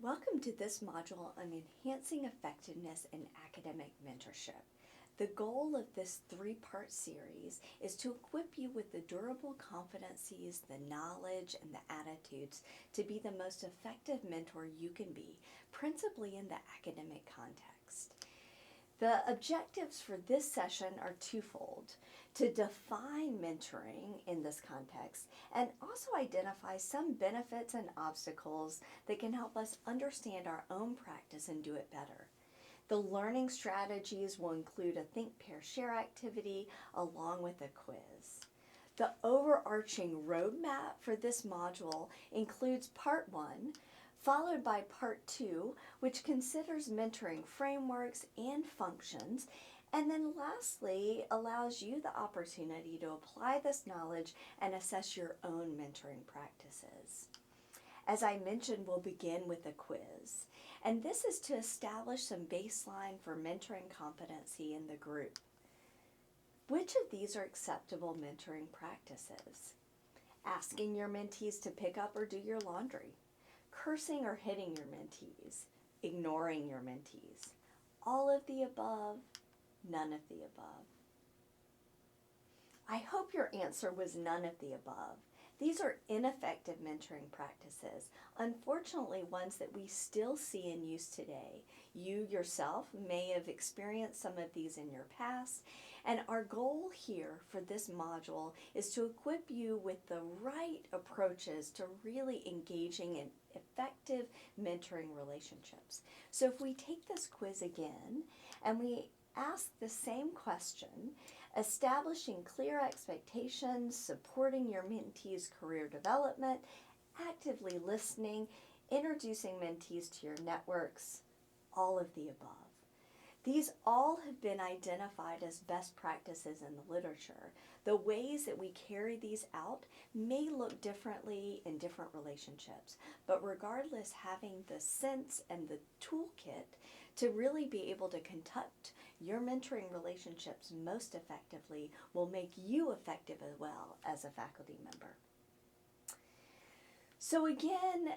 Welcome to this module on enhancing effectiveness in academic mentorship. The goal of this three-part series is to equip you with the durable competencies, the knowledge, and the attitudes to be the most effective mentor you can be, principally in the academic context. The objectives for this session are twofold: to define mentoring in this context and also identify some benefits and obstacles that can help us understand our own practice and do it better. The learning strategies will include a think, pair, share activity along with a quiz. The overarching roadmap for this module includes part 1, followed by part 2, which considers mentoring frameworks and functions, and then lastly allows you the opportunity to apply this knowledge and assess your own mentoring practices. As I mentioned, we'll begin with a quiz, and this is to establish some baseline for mentoring competency in the group. Which of these are acceptable mentoring practices? Asking your mentees to pick up or do your laundry, cursing or hitting your mentees, ignoring your mentees, all of the above, none of the above. I hope your answer was none of the above. These are ineffective mentoring practices, unfortunately ones that we still see in use today. You yourself may have experienced some of these in your past, and our goal here for this module is to equip you with the right approaches to really engaging in effective mentoring relationships. So if we take this quiz again and we ask the same question, establishing clear expectations, supporting your mentees' career development, actively listening, introducing mentees to your networks, all of the above. These all have been identified as best practices in the literature. The ways that we carry these out may look differently in different relationships, but regardless, having the sense and the toolkit to really be able to conduct your mentoring relationships most effectively will make you effective as well as a faculty member. So again,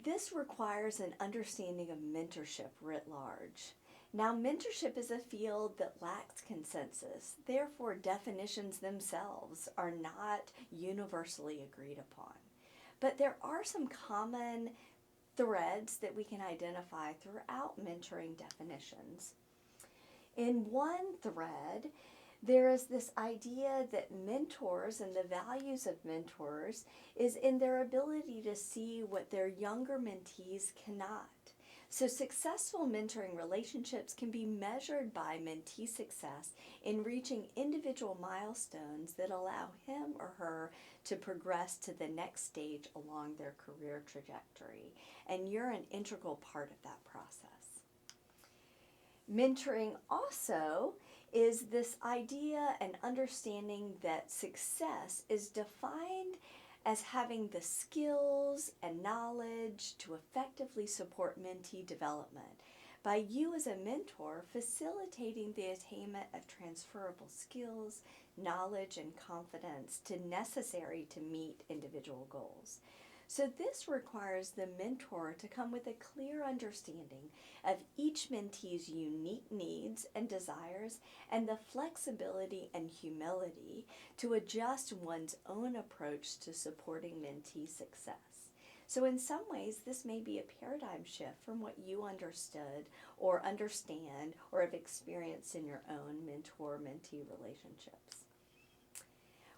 this requires an understanding of mentorship writ large. Now, mentorship is a field that lacks consensus. Therefore, definitions themselves are not universally agreed upon. But there are some common threads that we can identify throughout mentoring definitions. In one thread, there is this idea that mentors and the values of mentors is in their ability to see what their younger mentees cannot. So successful mentoring relationships can be measured by mentee success in reaching individual milestones that allow him or her to progress to the next stage along their career trajectory. And you're an integral part of that process. Mentoring also is this idea and understanding that success is defined as having the skills and knowledge to effectively support mentee development by you as a mentor facilitating the attainment of transferable skills, knowledge, and confidence necessary to meet individual goals. So this requires the mentor to come with a clear understanding of each mentee's unique needs and desires and the flexibility and humility to adjust one's own approach to supporting mentee success. So in some ways, this may be a paradigm shift from what you understood or understand or have experienced in your own mentor-mentee relationships.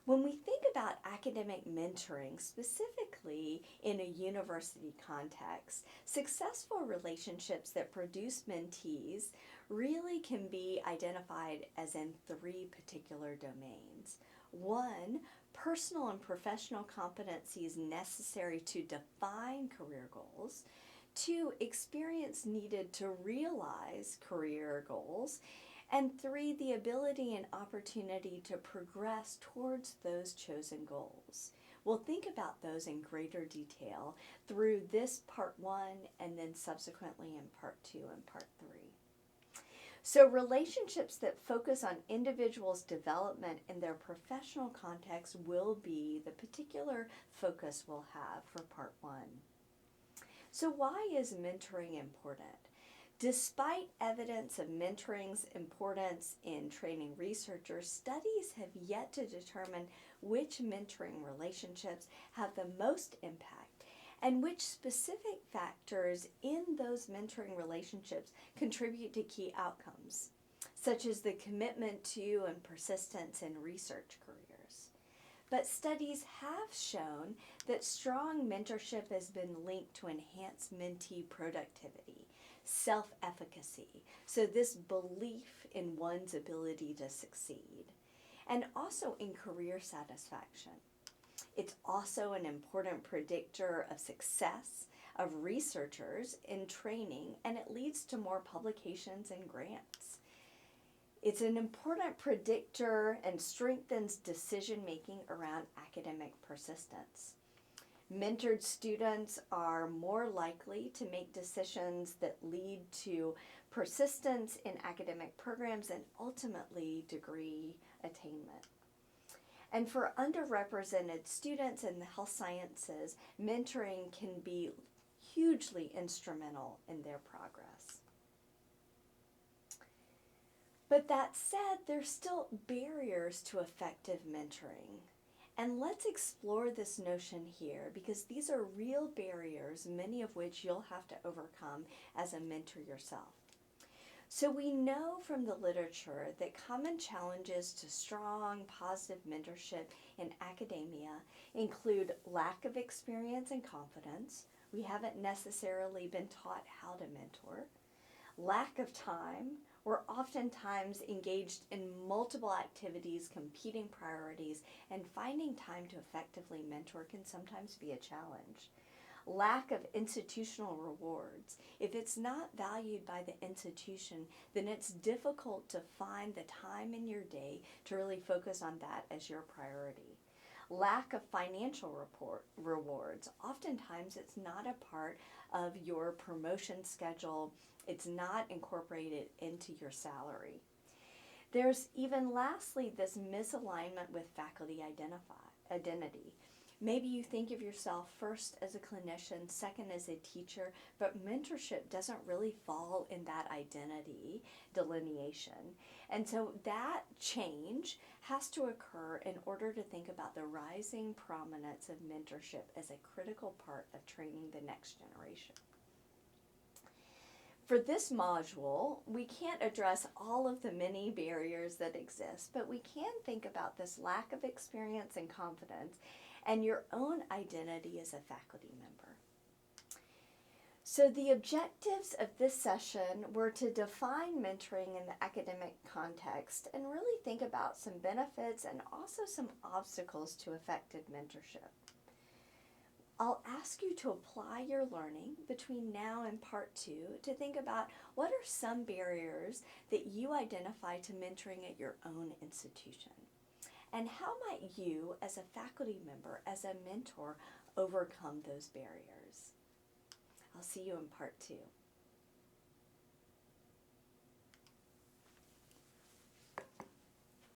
When we think about academic mentoring, specifically in a university context, successful relationships that produce mentees really can be identified as in 3 particular domains. 1, personal and professional competencies necessary to define career goals. 2, experience needed to realize career goals. And 3, the ability and opportunity to progress towards those chosen goals. We'll think about those in greater detail through this part 1 and then subsequently in part 2 and part 3. So relationships that focus on individuals' development in their professional context will be the particular focus we'll have for part 1. So why is mentoring important? Despite evidence of mentoring's importance in training researchers, studies have yet to determine which mentoring relationships have the most impact and which specific factors in those mentoring relationships contribute to key outcomes, such as the commitment to and persistence in research careers. But studies have shown that strong mentorship has been linked to enhanced mentee productivity, self-efficacy, so this belief in one's ability to succeed, and also in career satisfaction. It's also an important predictor of success of researchers in training, and it leads to more publications and grants. It's an important predictor and strengthens decision making around academic persistence. Mentored students are more likely to make decisions that lead to persistence in academic programs and ultimately degree attainment. And for underrepresented students in the health sciences, mentoring can be hugely instrumental in their progress. But that said, there's still barriers to effective mentoring. And let's explore this notion here because these are real barriers, many of which you'll have to overcome as a mentor yourself. So we know from the literature that common challenges to strong, positive mentorship in academia include lack of experience and confidence. We haven't necessarily been taught how to mentor. Lack of time. We're oftentimes engaged in multiple activities, competing priorities, and finding time to effectively mentor can sometimes be a challenge. Lack of institutional rewards. If it's not valued by the institution, then it's difficult to find the time in your day to really focus on that as your priority. Lack of financial rewards. Oftentimes it's not a part of your promotion schedule. It's not incorporated into your salary. There's even lastly this misalignment with faculty identity. Maybe you think of yourself first as a clinician, second as a teacher, but mentorship doesn't really fall in that identity delineation. And so that change has to occur in order to think about the rising prominence of mentorship as a critical part of training the next generation. For this module, we can't address all of the many barriers that exist, but we can think about this lack of experience and confidence and your own identity as a faculty member. So the objectives of this session were to define mentoring in the academic context and really think about some benefits and also some obstacles to effective mentorship. I'll ask you to apply your learning between now and part 2 to think about what are some barriers that you identify to mentoring at your own institution. And how might you, as a faculty member, as a mentor, overcome those barriers? I'll see you in part 2.